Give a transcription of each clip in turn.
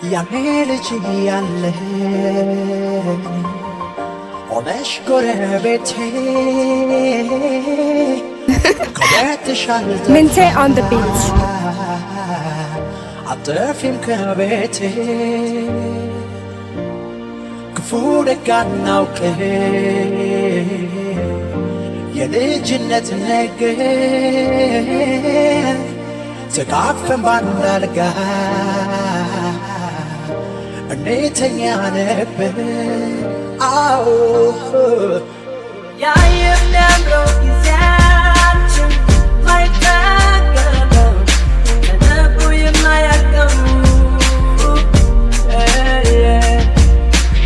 ያኔ ልጅ ያለህ ሆነሽ ጎረቤቴ Minte on the beat. አትጠፊም ከቤቴ ክፉ ደግ አናውቅህ የልጅነት ነገር ተቃቅፈን ባንድ አልጋ እንተኛ ነበር። አዎ ያ የሚያምረው ጊዜያችን ማይጠገበው ከነቡ የማያልቀው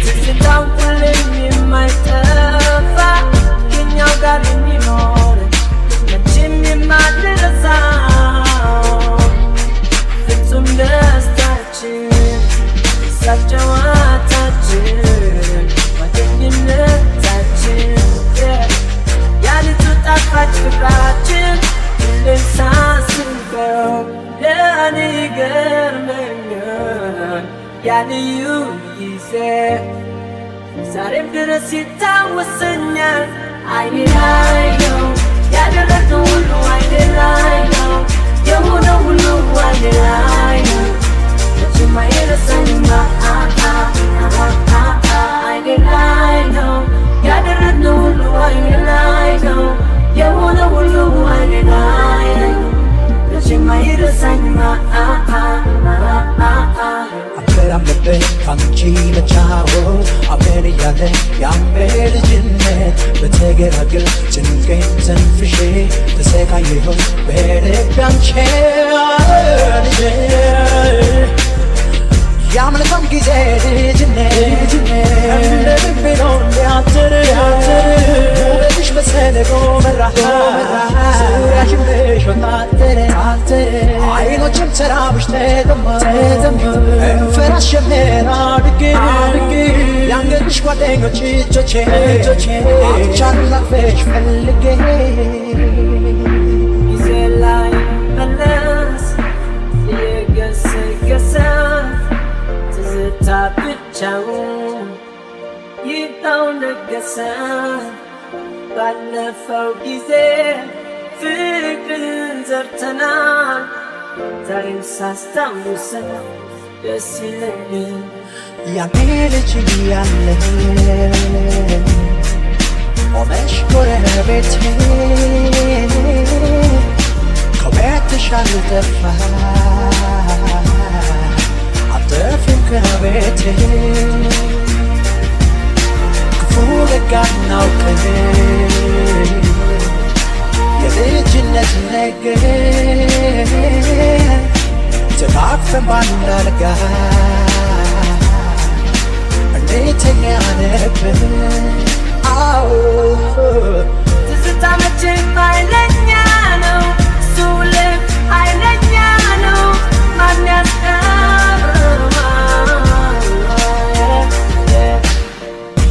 ትዝታው ሁሌም የማይጠፋ ከኛው ጋር የሚኖር መቼም የማንረሳው ፍጹም ደስታችን ሳጨዋታችን ጓደኝነታችን ያሊቱ ጣፋጭ ፍቅራችን ሁሌም ሳስበው ለእኔ ይገርመኛል ያልዩ ጊዜ ዛሬም ድረስ ይታወሰኛል። አይኔ ላይ ነው ያደረግነው ሁሉ አይኔ ላይ ነው የሆነው ሁሉ አይኔ ላይ ነው መቼም አይረሳኝም አይኔ ላይ ነው ያደረግነው ሁሉ አይኔ ላይ ነው የሆነው ሁሉ አይኔ ላይ ነው መቼም አይረሳኝም አበራምበት ካንቺ መጫወት አብረን እያለ ያሜ ልጅነት በተገራገር ጭንቄን ተንፍሼ ተሰቃየሁኝ በልቤ አንቺ ልጄ ያመልካም ጊዜ ልጅነት እንደ ልቤ ነው እንዲያትር ውበትሽ በሰለቆ መራ ዙሪያሽን በሾጣጠረ አይኖችም ተራብሽ ተጠማ እንፈራስ ጀመር አድጌ ያንገትሽ ጓደኞች እጆቼ አንቻን ላቅፈሽ ፈልጌ ጊዜ ላይ መለስ የገሰገሰ ትዝታ ብቻውን ይታው ነገሰ ባለፈው ጊዜ ፍቅርን ዘርተናል ዛሬም ሳስታውሰን ደስ ይለኛል። ያኔ ልጅ ያለህ ሆነሽ ጎረቤቴ ከቤትሽ አልጠፋ አትጠፊም ከቤቴ ክፉ ደግ አናውቅህ የልጅነት ነገር ተቃቅፈን ባንድ አልጋ እንተኛ ነበር። አዎ ትዝታ መቼም ኃይለኛ ነው እሱ ሁሌም ኃይለኛ ነው ማን ያስቀረዋል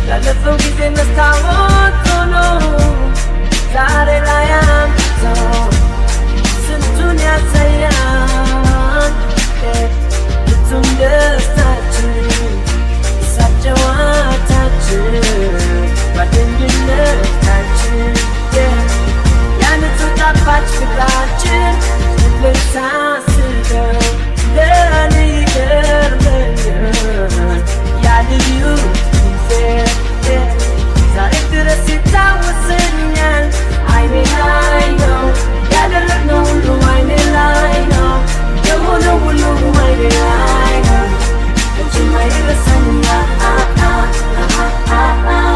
ላለፈው ጊዜ መስታወት ሆኖ ዛሬ ላይ አምጥቶ ስንቱን ያሳያል ፍጹም ደስታችን ሳጨዋታችን ጓደኝነታችን ያንቱ ጣፋጭ ፍቅራችን ሁሌም ሳስበው ለእኔ ይገርመኛል ያልዩ ጊዜ ዛሬም ድረስ ይታወሰኛል። አይኔ ላይ ነው ያደረግነው ሁሉ አይኔ ላይ ነው የሆነው ሁሉ አይኔ ላይ ነው መቼም አይረሳኝም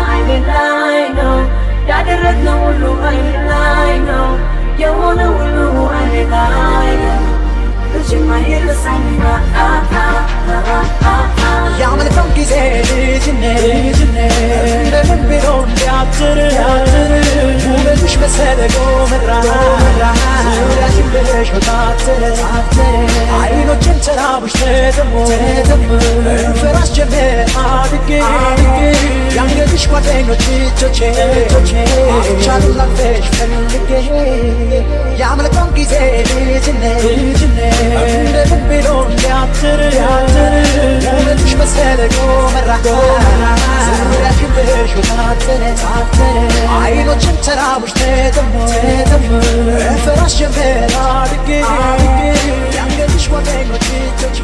አይኔ ላይ ነው ያደረግነው ሁሉ አይኔ ላይ ነው የሆነው ሁሉ አይኔ ላይ ነው መቼም አይረሳኝም ያመልካም ጊዜ ልጅነት እንደ ልቤ ነው እንዲያትር ውበትሽ በሰለቆ መራ ዙሪያሽን በሾጣጠረ አይኖችን ተራብሽ ተጠሙ እንፈራስ ጀመር አድጌ ያንገትሽ ጓደኞች እጆቼ አንቻን ላቅፈሽ ፈልጌ ያመልካም ጊዜ ልጅነት እንደ ልቤ ነው እንዲያትር ተራቡሽ ተጠሙ ፈራሽ ጀምበር አድጌ ያንገትሽ ጓደኞች እጆቼ